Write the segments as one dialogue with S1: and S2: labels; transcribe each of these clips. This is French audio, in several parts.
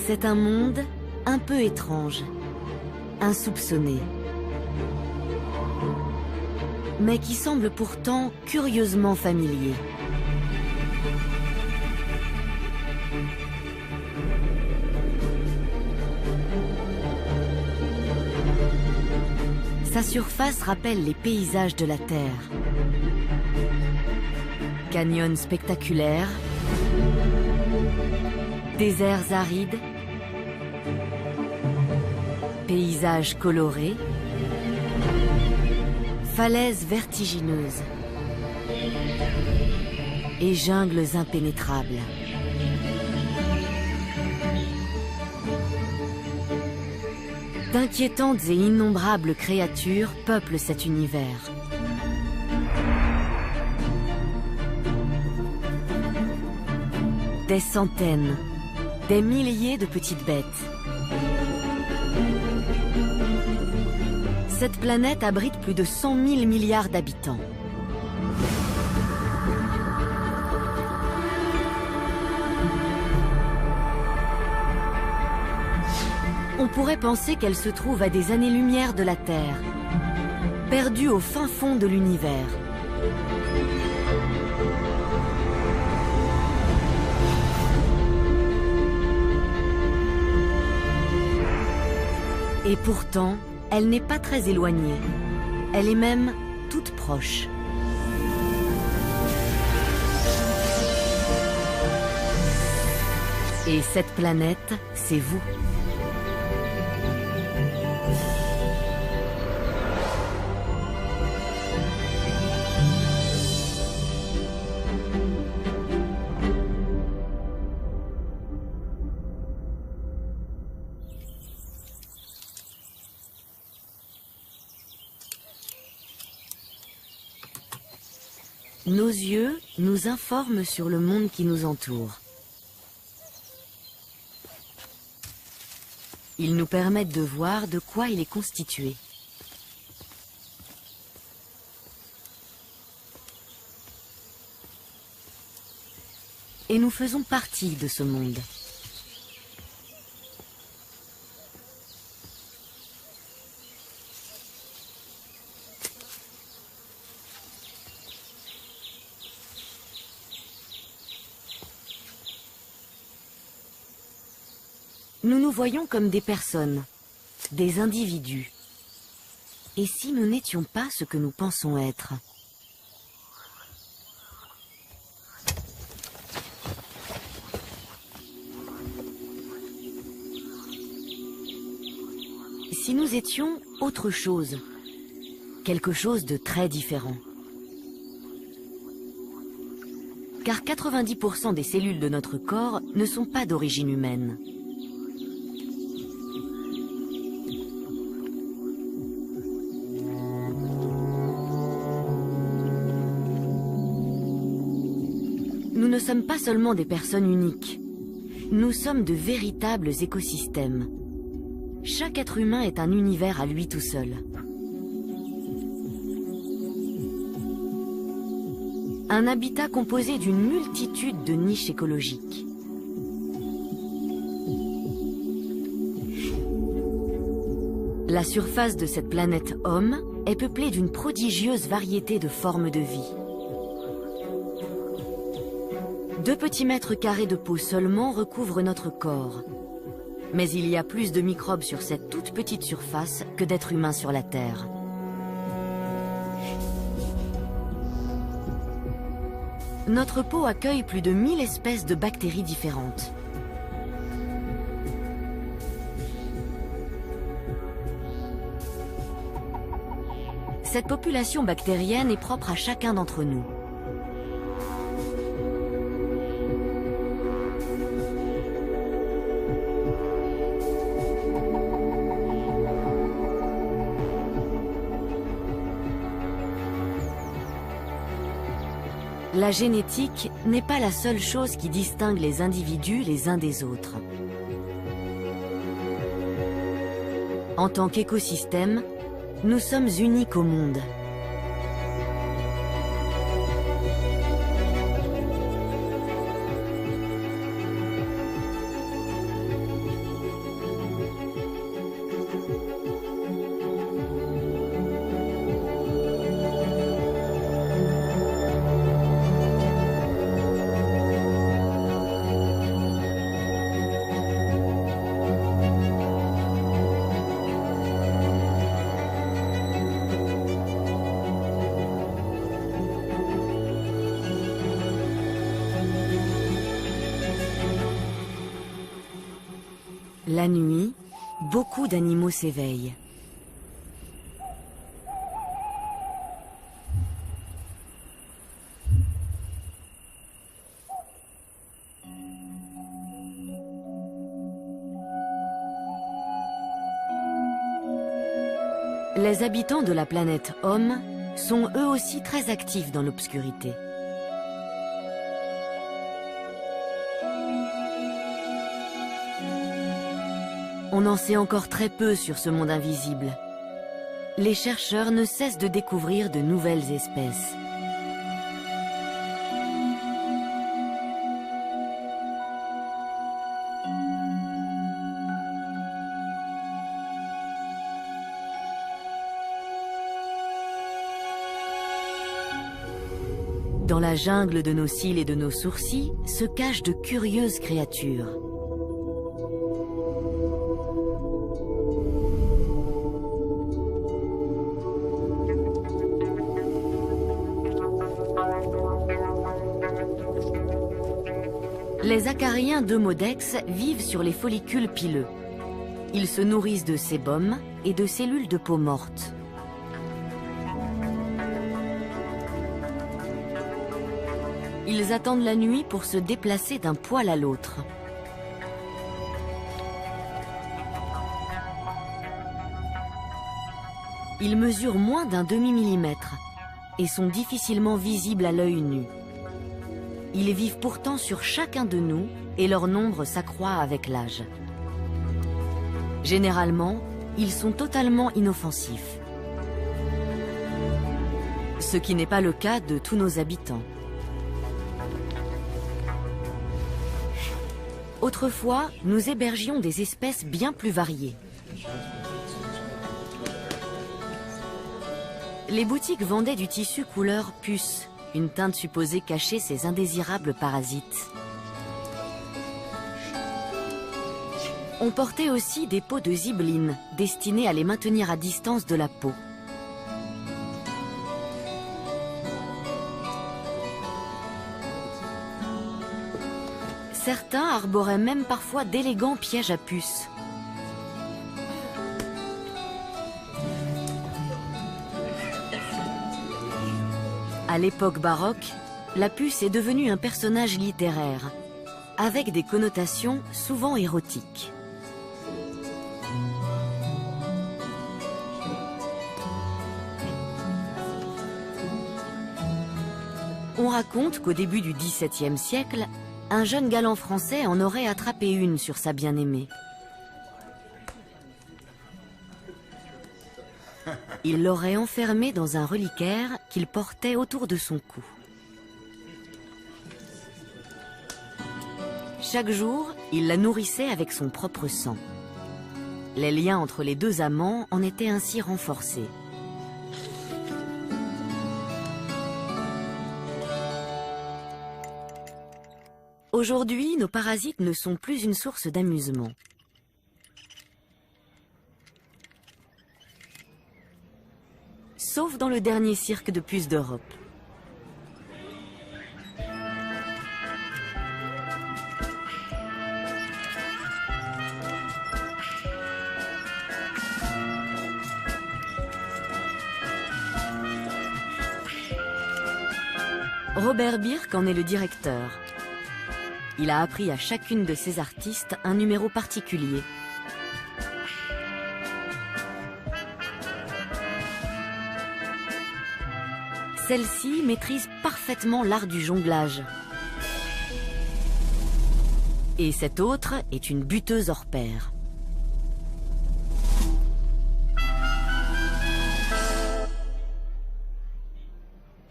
S1: C'est un monde un peu étrange, insoupçonné, mais qui semble pourtant curieusement familier. Sa surface rappelle les paysages de la Terre. Canyons spectaculaires, déserts arides, paysages colorés, falaises vertigineuses et jungles impénétrables. D'inquiétantes et innombrables créatures peuplent cet univers. Des centaines, des milliers de petites bêtes. Cette planète abrite plus de 100 000 milliards d'habitants. On pourrait penser qu'elle se trouve à des années-lumière de la Terre, perdue au fin fond de l'univers. Et pourtant, elle n'est pas très éloignée. Elle est même toute proche. Et cette planète, c'est vous. Nos yeux nous informent sur le monde qui nous entoure. Ils nous permettent de voir de quoi il est constitué. Et nous faisons partie de ce monde. Nous nous voyons comme des personnes, des individus. Et si nous n'étions pas ce que nous pensons être? Si nous étions autre chose, quelque chose de très différent? Car 90% des cellules de notre corps ne sont pas d'origine humaine. Nous ne sommes pas seulement des personnes uniques, nous sommes de véritables écosystèmes. Chaque être humain est un univers à lui tout seul. Un habitat composé d'une multitude de niches écologiques. La surface de cette planète Homme est peuplée d'une prodigieuse variété de formes de vie. 2 petits mètres carrés de peau seulement recouvrent notre corps. Mais il y a plus de microbes sur cette toute petite surface que d'êtres humains sur la Terre. Notre peau accueille plus de 1000 espèces de bactéries différentes. Cette population bactérienne est propre à chacun d'entre nous. La génétique n'est pas la seule chose qui distingue les individus les uns des autres. En tant qu'écosystème, nous sommes uniques au monde. La nuit, beaucoup d'animaux s'éveillent. Les habitants de la planète Homme sont eux aussi très actifs dans l'obscurité. On en sait encore très peu sur ce monde invisible. Les chercheurs ne cessent de découvrir de nouvelles espèces. Dans la jungle de nos cils et de nos sourcils se cachent de curieuses créatures. Les acariens d'Eumodex vivent sur les follicules pileux. Ils se nourrissent de sébum et de cellules de peau morte. Ils attendent la nuit pour se déplacer d'un poil à l'autre. Ils mesurent moins d'un demi-millimètre et sont difficilement visibles à l'œil nu. Ils vivent pourtant sur chacun de nous et leur nombre s'accroît avec l'âge. Généralement, ils sont totalement inoffensifs. Ce qui n'est pas le cas de tous nos habitants. Autrefois, nous hébergions des espèces bien plus variées. Les boutiques vendaient du tissu couleur puce, une teinte supposée cacher ces indésirables parasites. On portait aussi des peaux de zibeline, destinées à les maintenir à distance de la peau. Certains arboraient même parfois d'élégants pièges à puces. À l'époque baroque, la puce est devenue un personnage littéraire, avec des connotations souvent érotiques. On raconte qu'au début du XVIIe siècle, un jeune galant français en aurait attrapé une sur sa bien-aimée. Il l'aurait enfermée dans un reliquaire qu'il portait autour de son cou. Chaque jour, il la nourrissait avec son propre sang. Les liens entre les deux amants en étaient ainsi renforcés. Aujourd'hui, nos parasites ne sont plus une source d'amusement. Sauf dans le dernier cirque de puces d'Europe. Robert Birk en est le directeur. Il a appris à chacune de ses artistes un numéro particulier. Celle-ci maîtrise parfaitement l'art du jonglage. Et cette autre est une buteuse hors pair.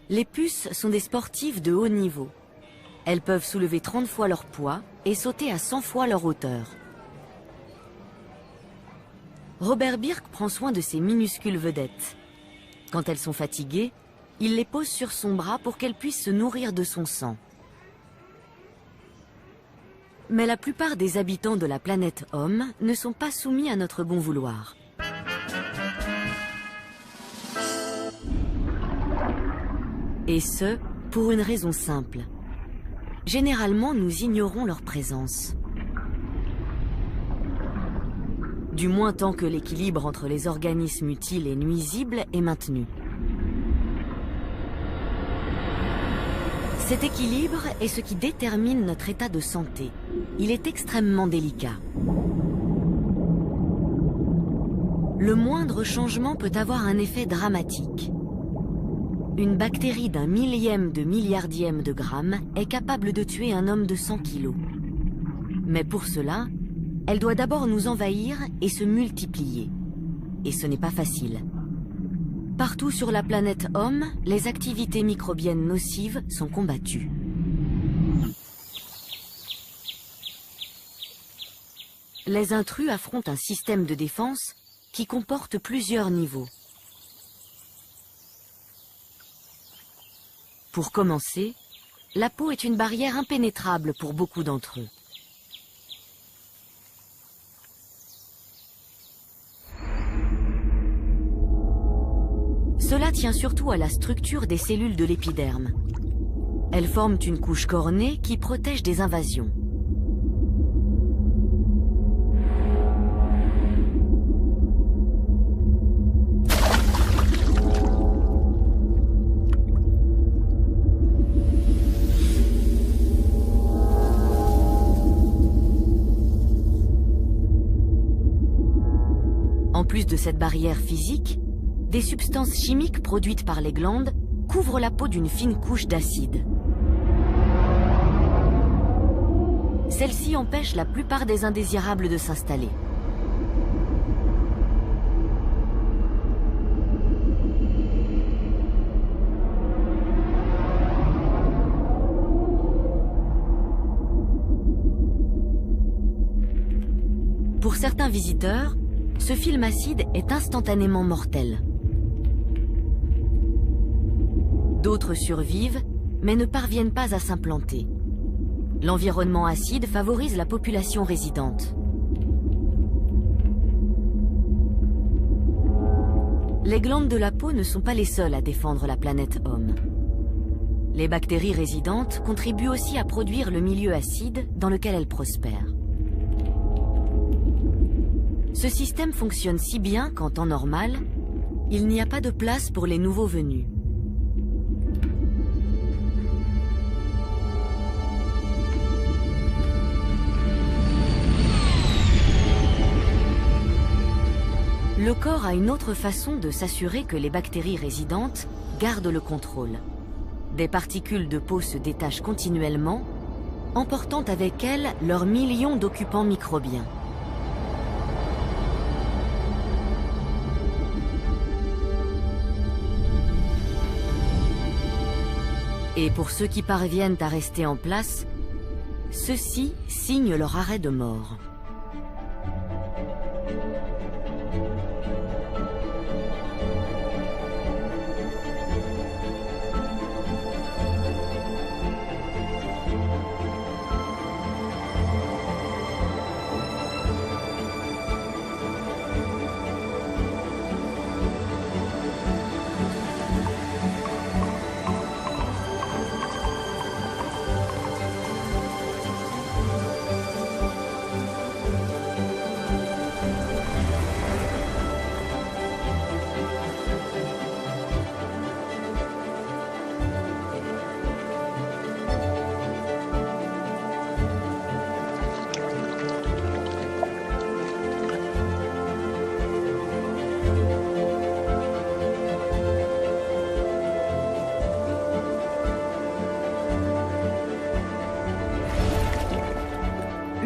S1: Les puces sont des sportives de haut niveau. Elles peuvent soulever 30 fois leur poids et sauter à 100 fois leur hauteur. Robert Birk prend soin de ces minuscules vedettes. Quand elles sont fatiguées, il les pose sur son bras pour qu'elles puissent se nourrir de son sang. Mais la plupart des habitants de la planète Homme ne sont pas soumis à notre bon vouloir. Et ce, pour une raison simple. Généralement, nous ignorons leur présence. du moins tant que l'équilibre entre les organismes utiles et nuisibles est maintenu. Cet équilibre est ce qui détermine notre état de santé. Il est extrêmement délicat. Le moindre changement peut avoir un effet dramatique. Une bactérie d'un millième de milliardième de gramme est capable de tuer un homme de 100 kilos. Mais pour cela, elle doit d'abord nous envahir et se multiplier. Et ce n'est pas facile. Partout sur la planète Homme, les activités microbiennes nocives sont combattues. Les intrus affrontent un système de défense qui comporte plusieurs niveaux. Pour commencer, la peau est une barrière impénétrable pour beaucoup d'entre eux. Cela tient surtout à la structure des cellules de l'épiderme. Elles forment une couche cornée qui protège des invasions. En plus de cette barrière physique, des substances chimiques produites par les glandes couvrent la peau d'une fine couche d'acide. Celle-ci empêche la plupart des indésirables de s'installer. Pour certains visiteurs, ce film acide est instantanément mortel. D'autres survivent, mais ne parviennent pas à s'implanter. L'environnement acide favorise la population résidente. Les glandes de la peau ne sont pas les seules à défendre la planète Homme. Les bactéries résidentes contribuent aussi à produire le milieu acide dans lequel elles prospèrent. Ce système fonctionne si bien qu'en temps normal, il n'y a pas de place pour les nouveaux venus. Le corps a une autre façon de s'assurer que les bactéries résidentes gardent le contrôle. Des particules de peau se détachent continuellement, emportant avec elles leurs millions d'occupants microbiens. Et pour ceux qui parviennent à rester en place, ceux-ci signent leur arrêt de mort.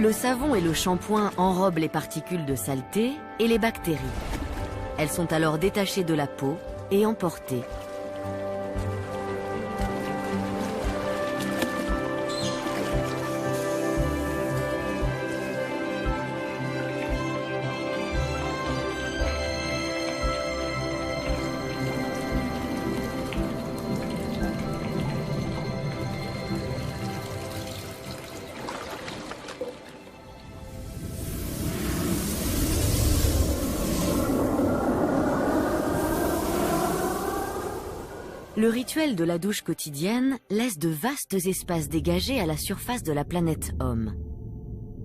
S1: Le savon et le shampoing enrobent les particules de saleté et les bactéries. Elles sont alors détachées de la peau et emportées. Le rituel de la douche quotidienne laisse de vastes espaces dégagés à la surface de la planète Homme.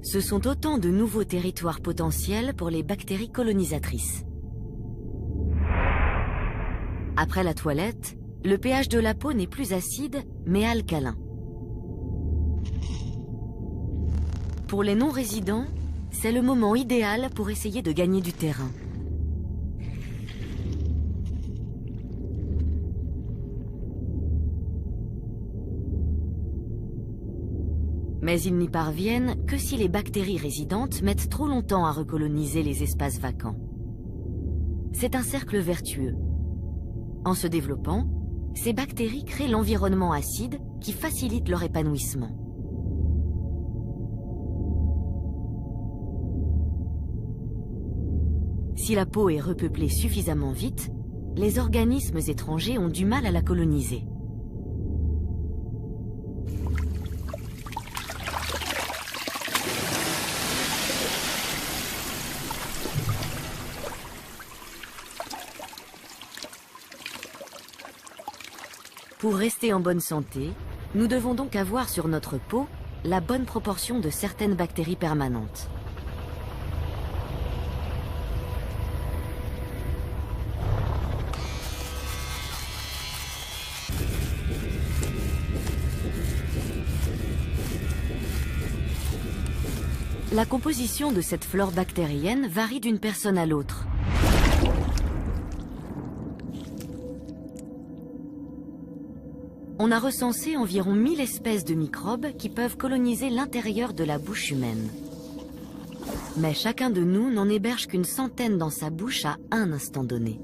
S1: Ce sont autant de nouveaux territoires potentiels pour les bactéries colonisatrices. Après la toilette, le pH de la peau n'est plus acide, mais alcalin. Pour les non-résidents, c'est le moment idéal pour essayer de gagner du terrain. Mais ils n'y parviennent que si les bactéries résidentes mettent trop longtemps à recoloniser les espaces vacants. C'est un cercle vertueux. En se développant, ces bactéries créent l'environnement acide qui facilite leur épanouissement. Si la peau est repeuplée suffisamment vite, les organismes étrangers ont du mal à la coloniser. Pour rester en bonne santé, nous devons donc avoir sur notre peau la bonne proportion de certaines bactéries permanentes. La composition de cette flore bactérienne varie d'une personne à l'autre. On a recensé environ 1000 espèces de microbes qui peuvent coloniser l'intérieur de la bouche humaine. Mais chacun de nous n'en héberge qu'une centaine dans sa bouche à un instant donné.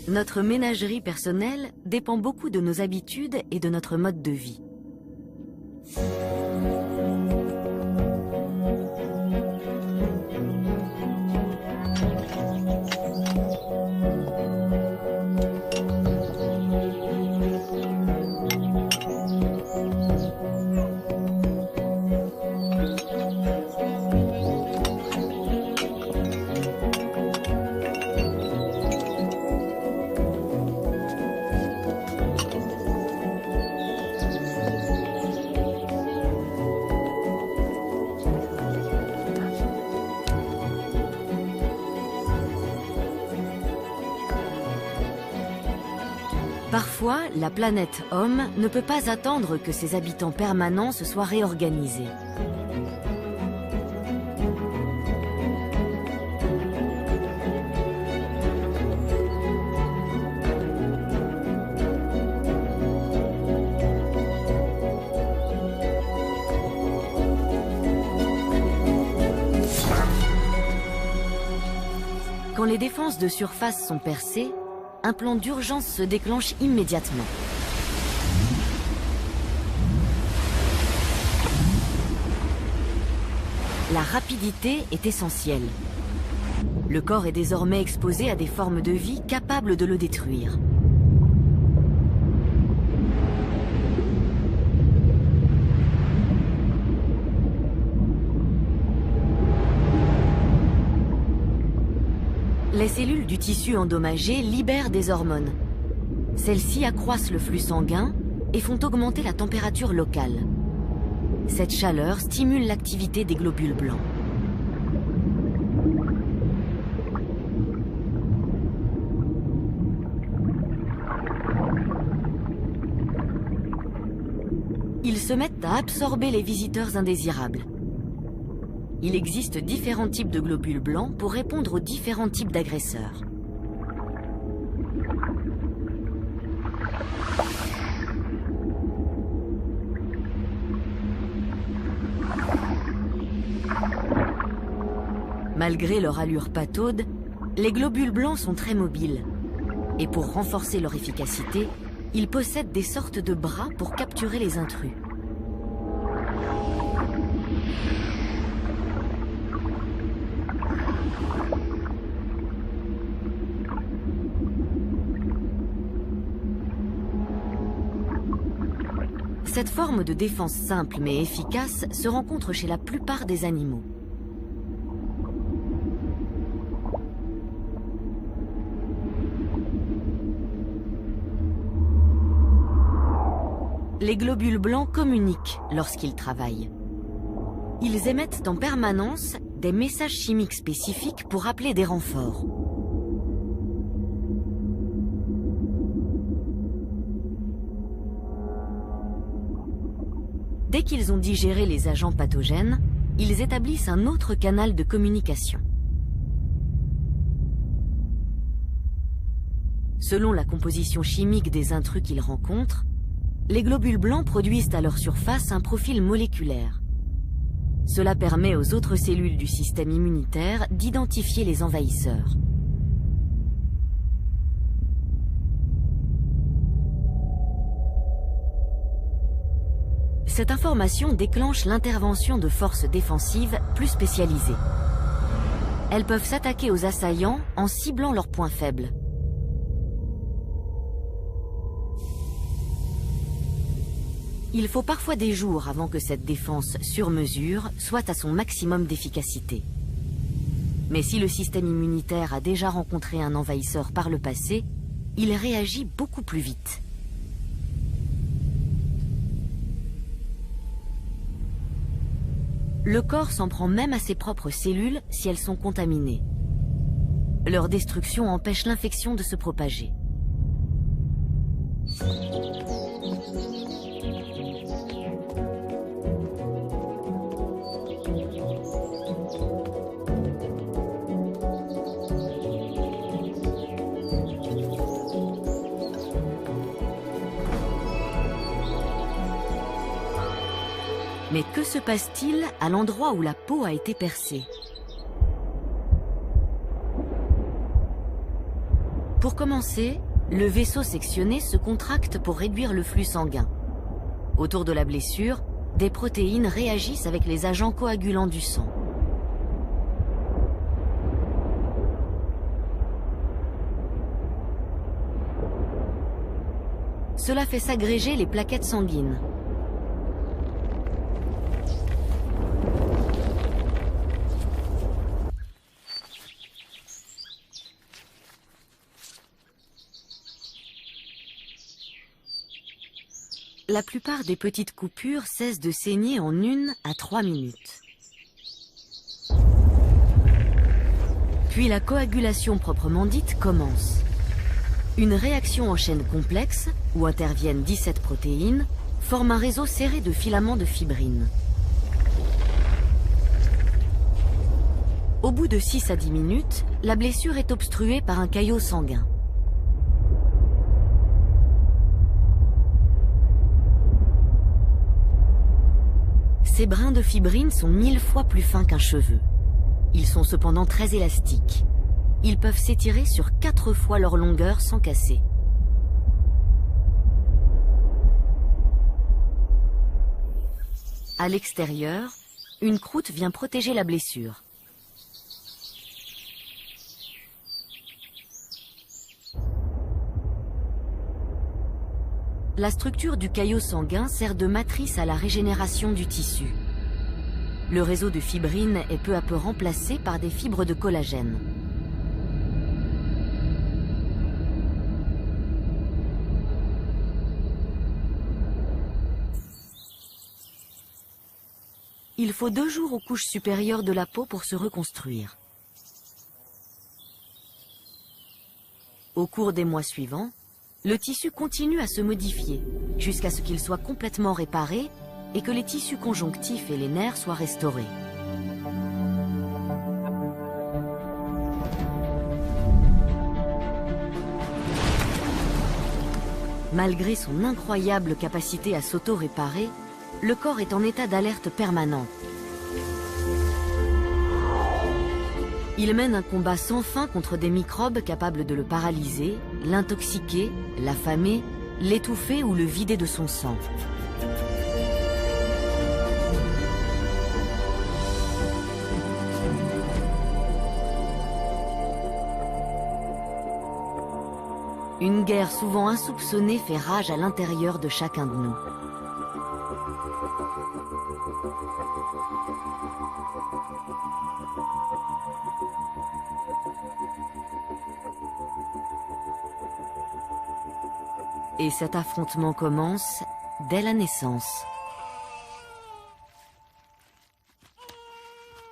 S1: Notre ménagerie personnelle dépend beaucoup de nos habitudes et de notre mode de vie. Parfois, la planète Homme ne peut pas attendre que ses habitants permanents se soient réorganisés. Quand les défenses de surface sont percées, un plan d'urgence se déclenche immédiatement. La rapidité est essentielle. Le corps est désormais exposé à des formes de vie capables de le détruire. Les cellules du tissu endommagé libèrent des hormones. Celles-ci accroissent le flux sanguin et font augmenter la température locale. Cette chaleur stimule l'activité des globules blancs. Ils se mettent à absorber les visiteurs indésirables. Il existe différents types de globules blancs pour répondre aux différents types d'agresseurs. Malgré leur allure pataude, les globules blancs sont très mobiles. Et pour renforcer leur efficacité, ils possèdent des sortes de bras pour capturer les intrus. Cette forme de défense simple mais efficace se rencontre chez la plupart des animaux. Les globules blancs communiquent lorsqu'ils travaillent. Ils émettent en permanence des messages chimiques spécifiques pour appeler des renforts. Dès qu'ils ont digéré les agents pathogènes, ils établissent un autre canal de communication. Selon la composition chimique des intrus qu'ils rencontrent, les globules blancs produisent à leur surface un profil moléculaire. Cela permet aux autres cellules du système immunitaire d'identifier les envahisseurs. Cette information déclenche l'intervention de forces défensives plus spécialisées. Elles peuvent s'attaquer aux assaillants en ciblant leurs points faibles. Il faut parfois des jours avant que cette défense sur mesure soit à son maximum d'efficacité. Mais si le système immunitaire a déjà rencontré un envahisseur par le passé, il réagit beaucoup plus vite. Le corps s'en prend même à ses propres cellules si elles sont contaminées. Leur destruction empêche l'infection de se propager. Mais que se passe-t-il à l'endroit où la peau a été percée? Pour commencer, le vaisseau sectionné se contracte pour réduire le flux sanguin. Autour de la blessure, des protéines réagissent avec les agents coagulants du sang. Cela fait s'agréger les plaquettes sanguines. La plupart des petites coupures cessent de saigner en 1 à 3 minutes. Puis la coagulation proprement dite commence. Une réaction en chaîne complexe, où interviennent 17 protéines, forme un réseau serré de filaments de fibrine. Au bout de 6 à 10 minutes, la blessure est obstruée par un caillot sanguin. Ces brins de fibrine sont 1000 fois plus fins qu'un cheveu. Ils sont cependant très élastiques. Ils peuvent s'étirer sur 4 fois leur longueur sans casser. À l'extérieur, une croûte vient protéger la blessure. La structure du caillot sanguin sert de matrice à la régénération du tissu. Le réseau de fibrine est peu à peu remplacé par des fibres de collagène. Il faut 2 jours aux couches supérieures de la peau pour se reconstruire. Au cours des mois suivants, le tissu continue à se modifier jusqu'à ce qu'il soit complètement réparé et que les tissus conjonctifs et les nerfs soient restaurés. Malgré son incroyable capacité à s'auto-réparer, le corps est en état d'alerte permanent. Il mène un combat sans fin contre des microbes capables de le paralyser, l'intoxiquer, l'affamer, l'étouffer ou le vider de son sang. Une guerre souvent insoupçonnée fait rage à l'intérieur de chacun de nous. Et cet affrontement commence dès la naissance.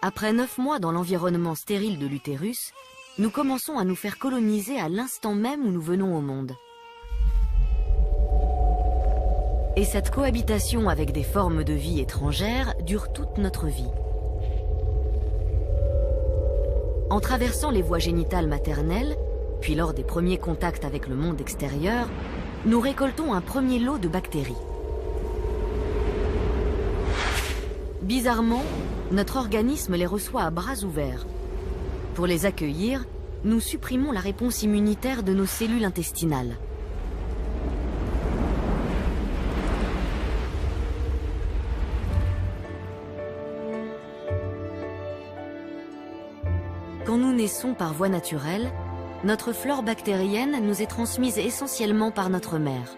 S1: Après 9 mois dans l'environnement stérile de l'utérus, nous commençons à nous faire coloniser à l'instant même où nous venons au monde. Et cette cohabitation avec des formes de vie étrangères dure toute notre vie. En traversant les voies génitales maternelles, puis lors des premiers contacts avec le monde extérieur, nous récoltons un premier lot de bactéries. Bizarrement, notre organisme les reçoit à bras ouverts. Pour les accueillir, nous supprimons la réponse immunitaire de nos cellules intestinales. Quand nous naissons par voie naturelle, notre flore bactérienne nous est transmise essentiellement par notre mère.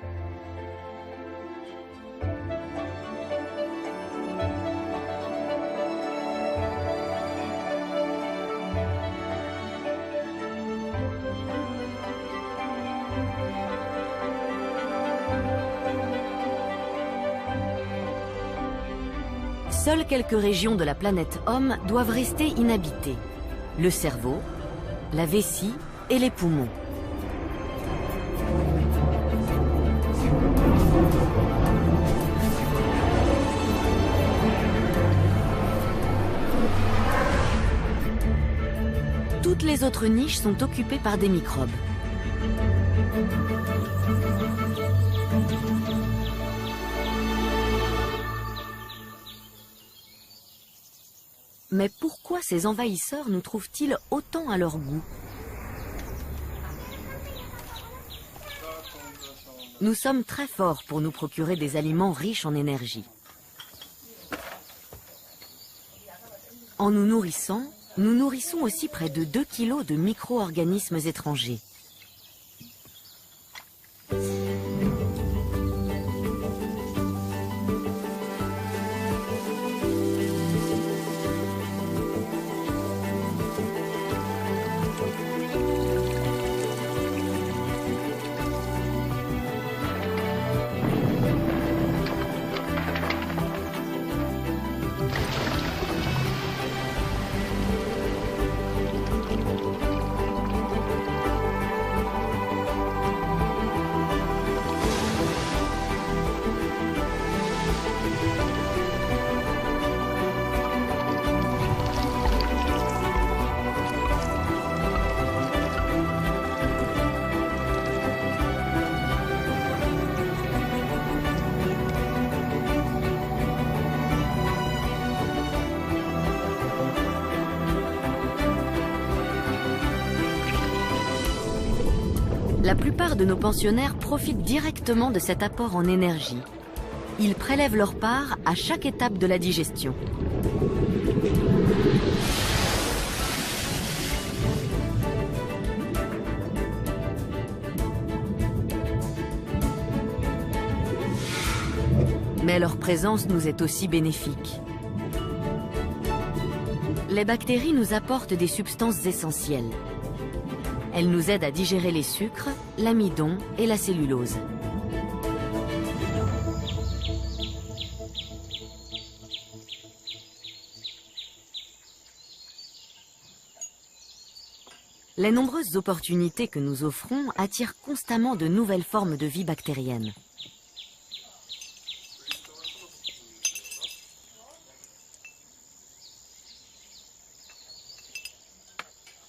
S1: Seules quelques régions de la planète Homme doivent rester inhabitées. Le cerveau, la vessie et les poumons. Toutes les autres niches sont occupées par des microbes. Mais pourquoi ces envahisseurs nous trouvent-ils autant à leur goût? Nous sommes très forts pour nous procurer des aliments riches en énergie. En nous nourrissant, nous nourrissons aussi près de 2 kilos de micro-organismes étrangers. La plupart de nos pensionnaires profitent directement de cet apport en énergie. Ils prélèvent leur part à chaque étape de la digestion. Mais leur présence nous est aussi bénéfique. Les bactéries nous apportent des substances essentielles. Elles nous aident à digérer les sucres, l'amidon et la cellulose. Les nombreuses opportunités que nous offrons attirent constamment de nouvelles formes de vie bactérienne.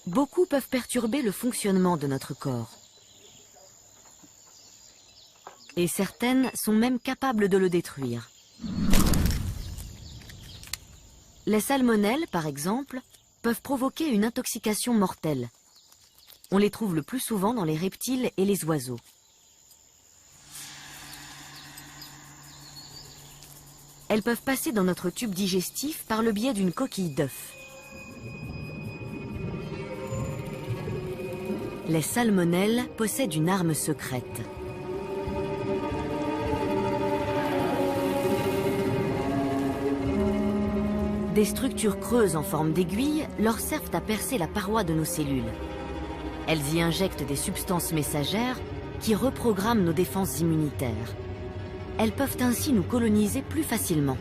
S1: Beaucoup peuvent perturber le fonctionnement de notre corps. Et certaines sont même capables de le détruire. Les salmonelles, par exemple, peuvent provoquer une intoxication mortelle. On les trouve le plus souvent dans les reptiles et les oiseaux. Elles peuvent passer dans notre tube digestif par le biais d'une coquille d'œuf. Les salmonelles possèdent une arme secrète. Des structures creuses en forme d'aiguille leur servent à percer la paroi de nos cellules. Elles y injectent des substances messagères qui reprogramment nos défenses immunitaires. elles peuvent ainsi nous coloniser plus facilement.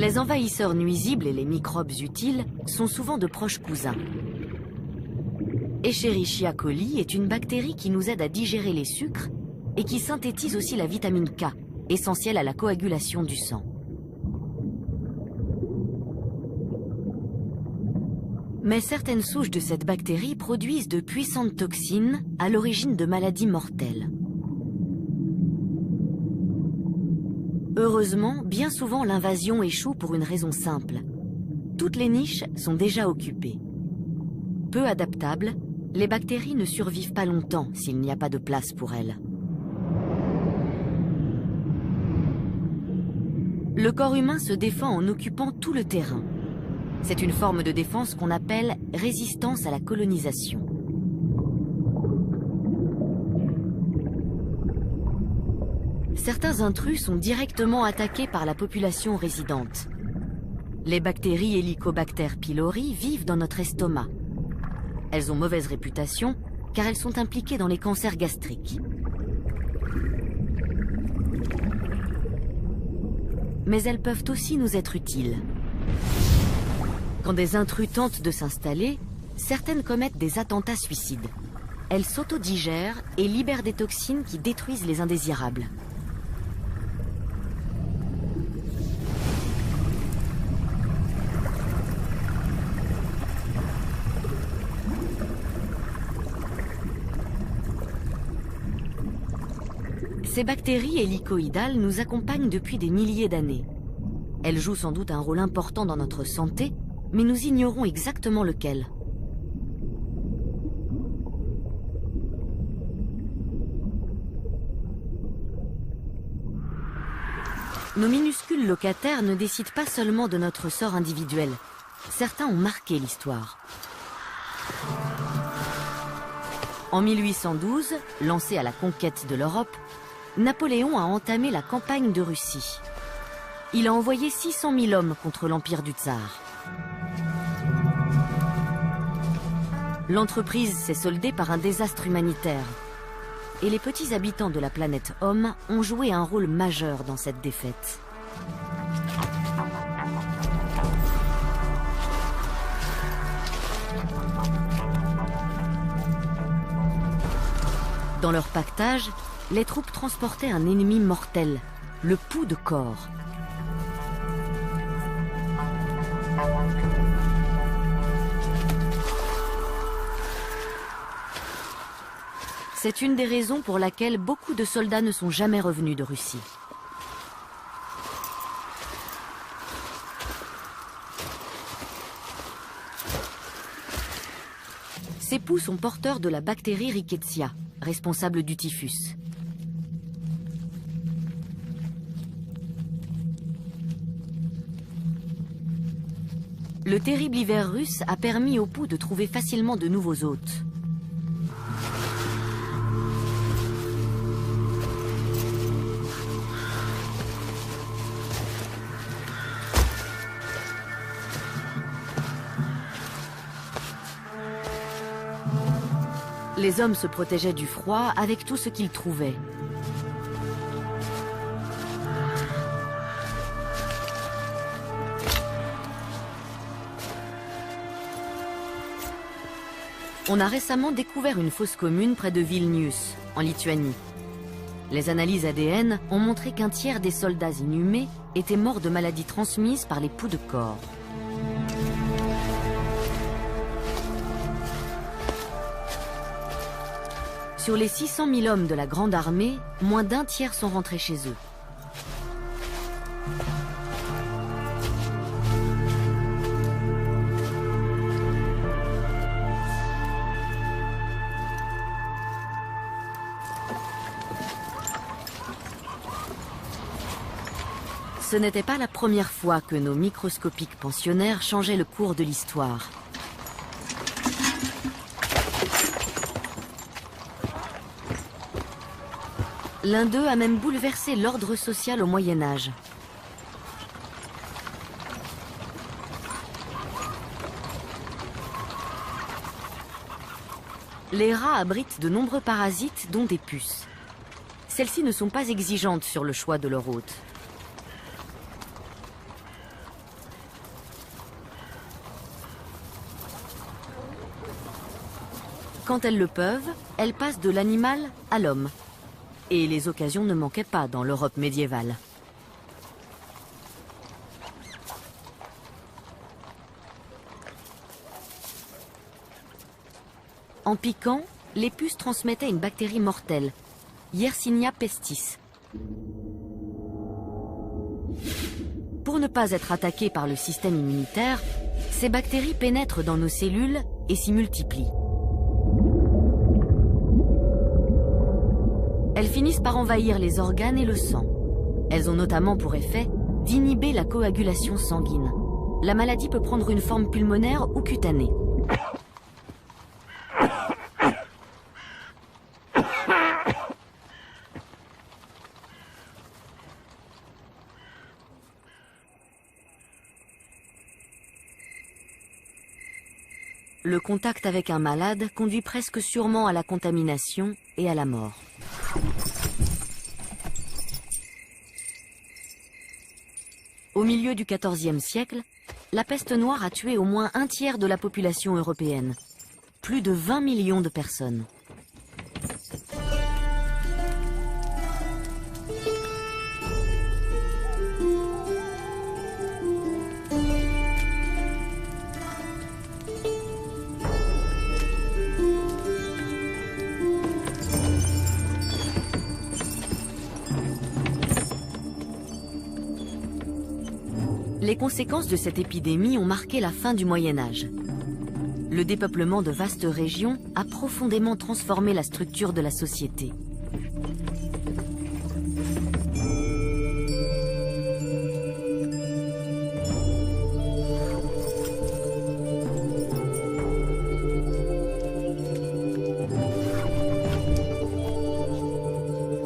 S1: Les envahisseurs nuisibles et les microbes utiles sont souvent de proches cousins. Escherichia coli est une bactérie qui nous aide à digérer les sucres et qui synthétise aussi la vitamine K, essentielle à la coagulation du sang. Mais certaines souches de cette bactérie produisent de puissantes toxines à l'origine de maladies mortelles. Heureusement, bien souvent l'invasion échoue pour une raison simple. Toutes les niches sont déjà occupées. Peu adaptables, les bactéries ne survivent pas longtemps s'il n'y a pas de place pour elles. Le corps humain se défend en occupant tout le terrain. C'est une forme de défense qu'on appelle résistance à la colonisation. Certains intrus sont directement attaqués par la population résidente. Les bactéries Helicobacter pylori vivent dans notre estomac. Elles ont mauvaise réputation car elles sont impliquées dans les cancers gastriques. Mais elles peuvent aussi nous être utiles. Quand des intrus tentent de s'installer, certaines commettent des attentats suicides. Elles s'autodigèrent et libèrent des toxines qui détruisent les indésirables. Ces bactéries hélicoïdales nous accompagnent depuis des milliers d'années. Elles jouent sans doute un rôle important dans notre santé, mais nous ignorons exactement lequel. Nos minuscules locataires ne décident pas seulement de notre sort individuel. Certains ont marqué l'histoire. En 1812, lancé à la conquête de l'Europe, Napoléon a entamé la campagne de Russie. Il a envoyé 600 000 hommes contre l'empire du tsar. L'entreprise s'est soldée par un désastre humanitaire. Et les petits habitants de la planète Homme ont joué un rôle majeur dans cette défaite. Dans leur pactage, les troupes transportaient un ennemi mortel, le pou de corps. C'est une des raisons pour laquelle beaucoup de soldats ne sont jamais revenus de Russie. Ces poux sont porteurs de la bactérie Rickettsia, responsable du typhus. Le terrible hiver russe a permis aux poux de trouver facilement de nouveaux hôtes. Les hommes se protégeaient du froid avec tout ce qu'ils trouvaient. On a récemment découvert une fosse commune près de Vilnius, en Lituanie. Les analyses ADN ont montré qu'un tiers des soldats inhumés étaient morts de maladies transmises par les poux de corps. Sur les 600 000 hommes de la Grande Armée, moins d'un tiers sont rentrés chez eux. Ce n'était pas la première fois que nos microscopiques pensionnaires changeaient le cours de l'histoire. L'un d'eux a même bouleversé l'ordre social au Moyen Âge. Les rats abritent de nombreux parasites, dont des puces. Celles-ci ne sont pas exigeantes sur le choix de leur hôte. Quand elles le peuvent, elles passent de l'animal à l'homme. Et les occasions ne manquaient pas dans l'Europe médiévale. En piquant, les puces transmettaient une bactérie mortelle, Yersinia pestis. Pour ne pas être attaquées par le système immunitaire, ces bactéries pénètrent dans nos cellules et s'y multiplient. Elles finissent par envahir les organes et le sang. Elles ont notamment pour effet d'inhiber la coagulation sanguine. La maladie peut prendre une forme pulmonaire ou cutanée. Le contact avec un malade conduit presque sûrement à la contamination et à la mort. Au milieu du XIVe siècle, la peste noire a tué au moins un tiers de la population européenne. Plus de 20 millions de personnes. Les conséquences de cette épidémie ont marqué la fin du Moyen Âge. Le dépeuplement de vastes régions a profondément transformé la structure de la société.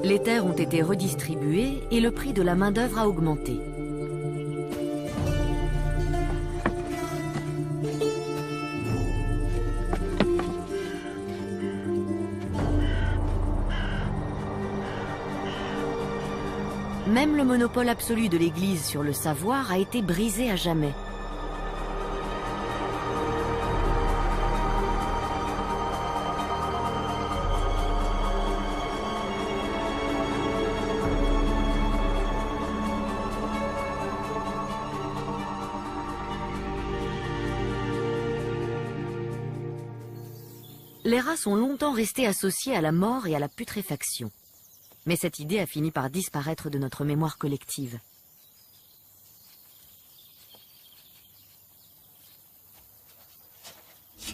S1: Les terres ont été redistribuées et le prix de la main-d'œuvre a augmenté. Même le monopole absolu de l'Église sur le savoir a été brisé à jamais. Les rats sont longtemps restés associés à la mort et à la putréfaction. Mais cette idée a fini par disparaître de notre mémoire collective.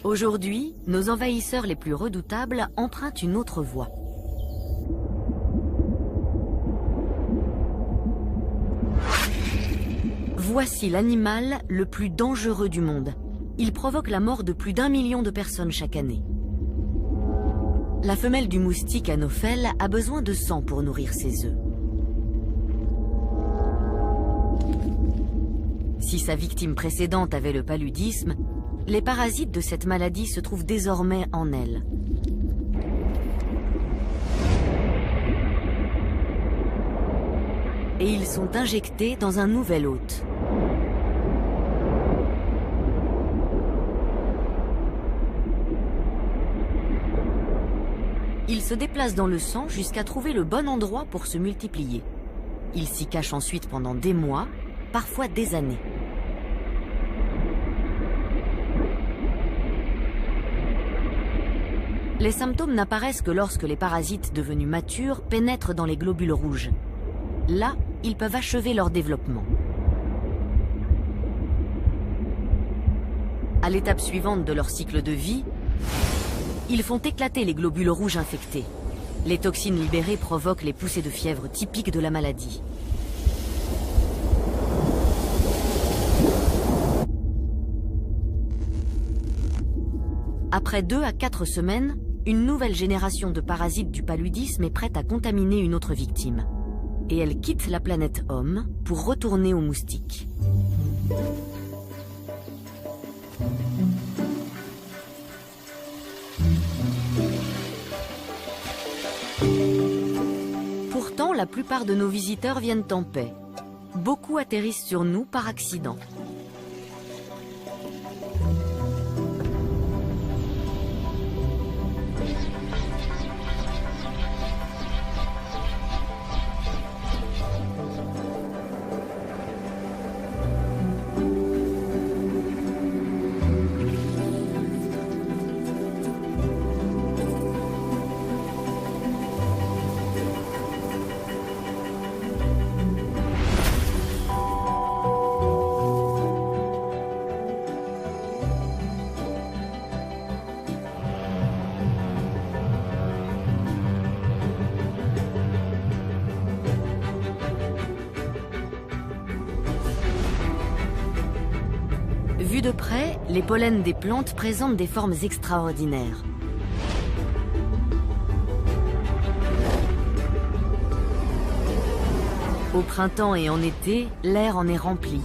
S1: Aujourd'hui, nos envahisseurs les plus redoutables empruntent une autre voie. Voici l'animal le plus dangereux du monde. Il provoque la mort de plus d'1 million de personnes chaque année. La femelle du moustique anophèle a besoin de sang pour nourrir ses œufs. Si sa victime précédente avait le paludisme, les parasites de cette maladie se trouvent désormais en elle. Et ils sont injectés dans un nouvel hôte. Ils se déplacent dans le sang jusqu'à trouver le bon endroit pour se multiplier. Ils s'y cachent ensuite pendant des mois, parfois des années. Les symptômes n'apparaissent que lorsque les parasites devenus matures pénètrent dans les globules rouges. Là, ils peuvent achever leur développement. À l'étape suivante de leur cycle de vie, ils font éclater les globules rouges infectés. Les toxines libérées provoquent les poussées de fièvre typiques de la maladie. Après 2 à 4 semaines, une nouvelle génération de parasites du paludisme est prête à contaminer une autre victime. Et elle quitte la planète Homme pour retourner aux moustiques. la plupart de nos visiteurs viennent en paix. Beaucoup atterrissent sur nous par accident. Vus de près, les pollens des plantes présentent des formes extraordinaires. Au printemps et en été, l'air en est rempli.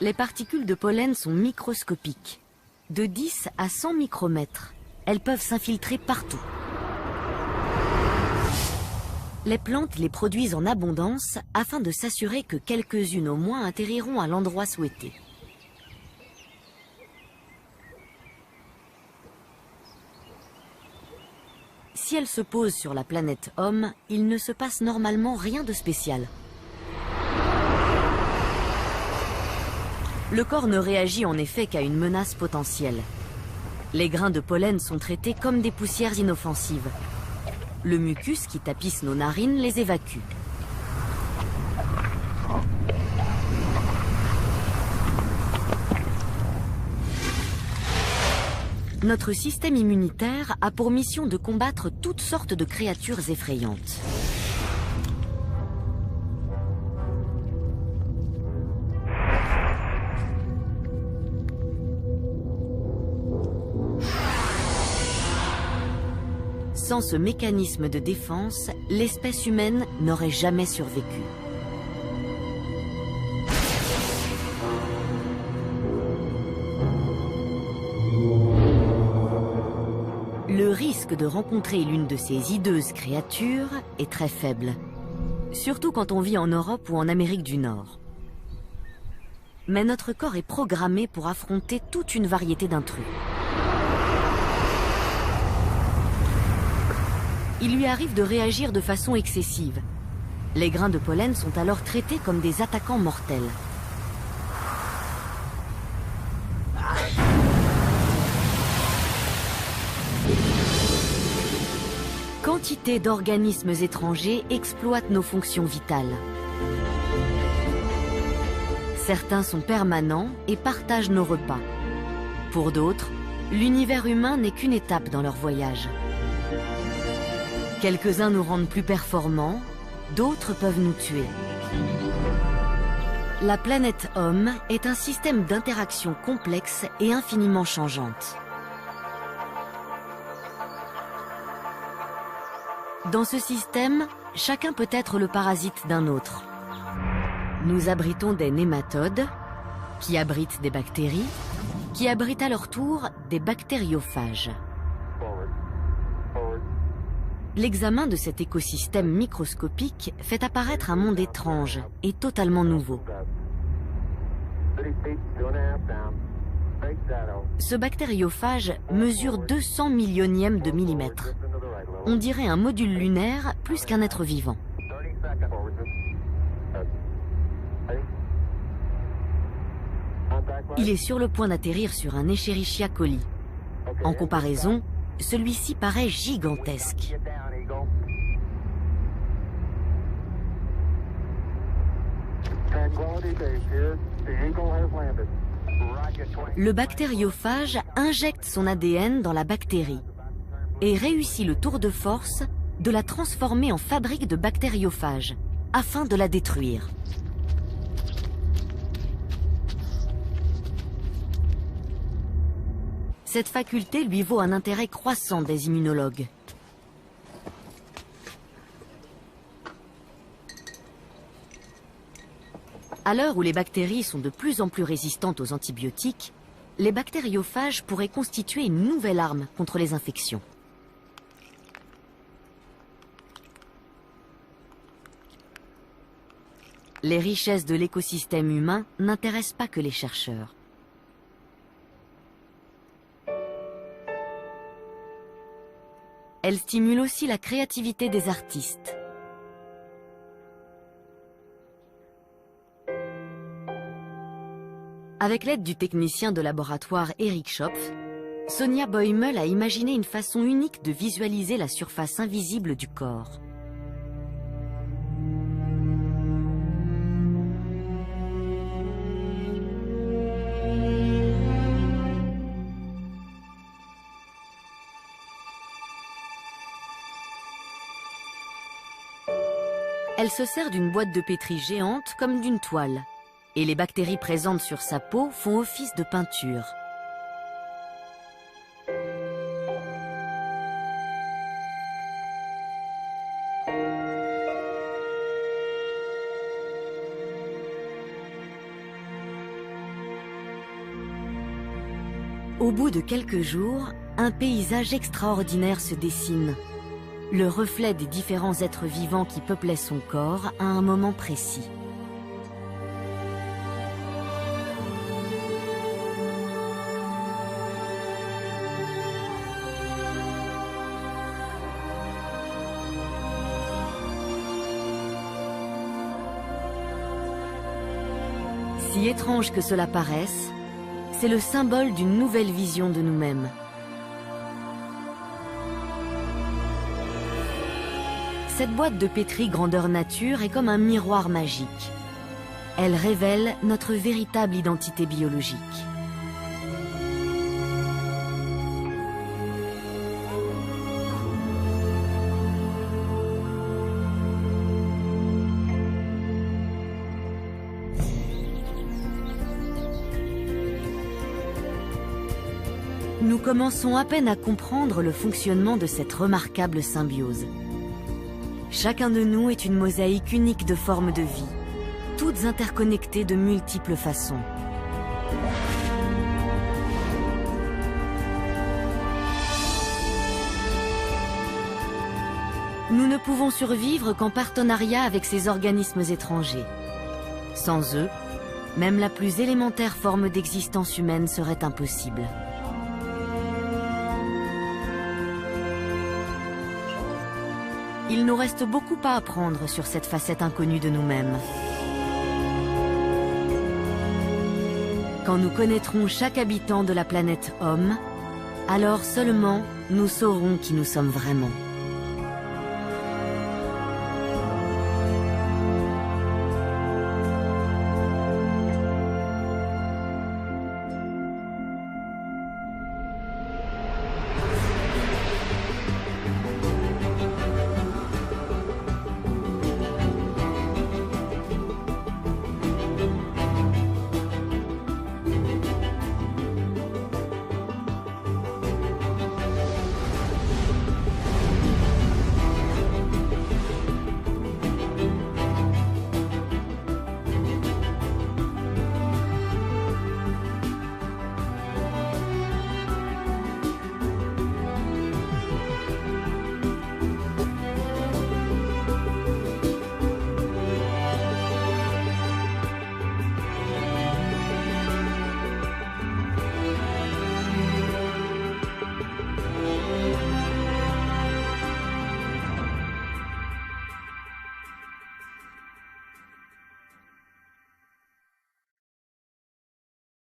S1: Les particules de pollen sont microscopiques, de 10 à 100 micromètres. Elles peuvent s'infiltrer partout. Les plantes les produisent en abondance afin de s'assurer que quelques-unes au moins atterriront à l'endroit souhaité. Si elles se posent sur la planète Homme, il ne se passe normalement rien de spécial. Le corps ne réagit en effet qu'à une menace potentielle. Les grains de pollen sont traités comme des poussières inoffensives. Le mucus qui tapisse nos narines les évacue. Notre système immunitaire a pour mission de combattre toutes sortes de créatures effrayantes. Sans ce mécanisme de défense, l'espèce humaine n'aurait jamais survécu. Le risque de rencontrer l'une de ces hideuses créatures est très faible, surtout quand on vit en Europe ou en Amérique du Nord. Mais notre corps est programmé pour affronter toute une variété d'intrus. Il lui arrive de réagir de façon excessive. Les grains de pollen sont alors traités comme des attaquants mortels. Quantité d'organismes étrangers exploitent nos fonctions vitales. Certains sont permanents et partagent nos repas. Pour d'autres, l'univers humain n'est qu'une étape dans leur voyage. Quelques-uns nous rendent plus performants, d'autres peuvent nous tuer. La planète Homme est un système d'interaction complexe et infiniment changeante. Dans ce système, chacun peut être le parasite d'un autre. Nous abritons des nématodes, qui abritent des bactéries, qui abritent à leur tour des bactériophages. L'examen de cet écosystème microscopique fait apparaître un monde étrange et totalement nouveau. Ce bactériophage mesure 200 millionièmes de millimètre. On dirait un module lunaire plus qu'un être vivant. Il est sur le point d'atterrir sur un Escherichia coli. En comparaison, celui-ci paraît gigantesque. Le bactériophage injecte son ADN dans la bactérie et réussit le tour de force de la transformer en fabrique de bactériophages, afin de la détruire. Cette faculté lui vaut un intérêt croissant des immunologues. À l'heure où les bactéries sont de plus en plus résistantes aux antibiotiques, les bactériophages pourraient constituer une nouvelle arme contre les infections. Les richesses de l'écosystème humain n'intéressent pas que les chercheurs. Elles stimulent aussi la créativité des artistes. Avec l'aide du technicien de laboratoire Eric Schopf, Sonia Boimel a imaginé une façon unique de visualiser la surface invisible du corps. Elle se sert d'une boîte de pétri géante comme d'une toile, et les bactéries présentes sur sa peau font office de peinture. Au bout de quelques jours, un paysage extraordinaire se dessine. Le reflet des différents êtres vivants qui peuplaient son corps à un moment précis. Si étrange que cela paraisse, c'est le symbole d'une nouvelle vision de nous-mêmes. Cette boîte de pétri grandeur nature est comme un miroir magique. Elle révèle notre véritable identité biologique. Nous commençons à peine à comprendre le fonctionnement de cette remarquable symbiose. Chacun de nous est une mosaïque unique de formes de vie, toutes interconnectées de multiples façons. Nous ne pouvons survivre qu'en partenariat avec ces organismes étrangers. Sans eux, même la plus élémentaire forme d'existence humaine serait impossible. Il nous reste beaucoup à apprendre sur cette facette inconnue de nous-mêmes. Quand nous connaîtrons chaque habitant de la planète Homme, alors seulement nous saurons qui nous sommes vraiment.